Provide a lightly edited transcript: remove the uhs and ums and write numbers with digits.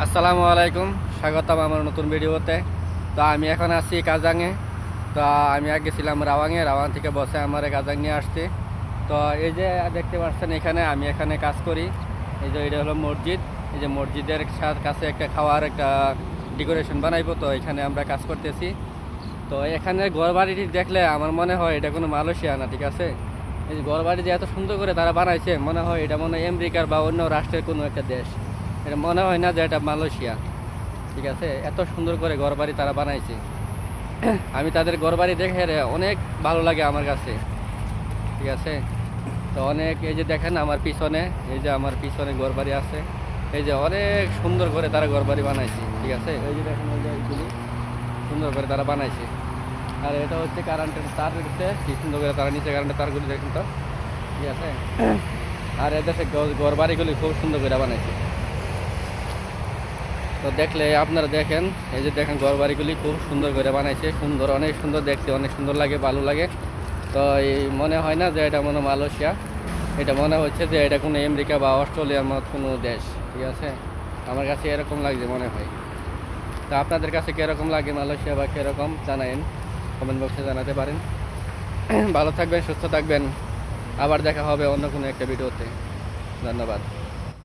আসসালামু আলাইকুম, স্বাগতম আমার নতুন ভিডিওতে। তো আমি এখন আছি কাজাংয়ে। তো আমি আগে ছিলাম রাওয়াংয়ে, রাওয়াং থেকে বসে আমার কাজাং নিয়ে আসছি। তো এই যে দেখতে পাচ্ছেন আমি এখানে কাজ করি। এই যে এটা হলো মসজিদ। এই যে মসজিদের কাছে একটা খাওয়ার একটা ডেকোরেশন বানাইবো, তো এখানে আমরা কাজ করতেছি। তো এখানে ঘরবাড়িটি দেখলে আমার মনে হয় এটা কোনো মালয়েশিয়া না, ঠিক আছে। এই যে ঘরবাড়ি যে এত সুন্দর করে তারা বানাইছে, মনে হয় এটা মনে হয় আমেরিকার বা অন্য রাষ্ট্রের কোনো একটা দেশ। এটা মনে হয় না যে এটা মালয়েশিয়া, ঠিক আছে। এত সুন্দর করে ঘরবাড়ি তারা বানাইছে। আমি তাদের ঘরবাড়ি দেখে অনেক ভালো লাগে আমার কাছে, ঠিক আছে। তো অনেক এই যে দেখেন আমার পিছনে, এই যে আমার পিছনে ঘরবাড়ি আছে। এই যে অনেক সুন্দর করে তারা ঘরবাড়ি বানাইছে, ঠিক আছে। এই যে দেখেন, এই যে এইগুলি সুন্দর করে তারা বানাইছে। আর এটা হচ্ছে কারেন্টের তার রয়েছে, কি সুন্দর করে তারা নিচে কারেন্টের তারগুলি দেখেন তো, ঠিক আছে। আর এদেশে ঘরবাড়িগুলি খুব সুন্দর করে বানাইছে। তো দেখলে আপনারা দেখেন, এই যে দেখেন ঘরবাড়িগুলি খুব সুন্দর করে বানাইছে, সুন্দর, অনেক সুন্দর দেখতে, অনেক সুন্দর লাগে, ভালো লাগে। তো এই মনে হয় না যে এটা মনে মালয়েশিয়া, এটা মনে হচ্ছে যে এটা কোনো আমেরিকা বা অস্ট্রেলিয়ার মতো কোনো দেশ, ঠিক আছে। আমার কাছে এরকম লাগছে মনে হয়। তা আপনাদের কাছে কীরকম লাগে মালয়েশিয়া বা কীরকম জানাবেন, কমেন্ট বক্সে জানাতে পারেন। ভালো থাকবেন, সুস্থ থাকবেন। আবার দেখা হবে অন্য কোনো একটা ভিডিওতে। ধন্যবাদ।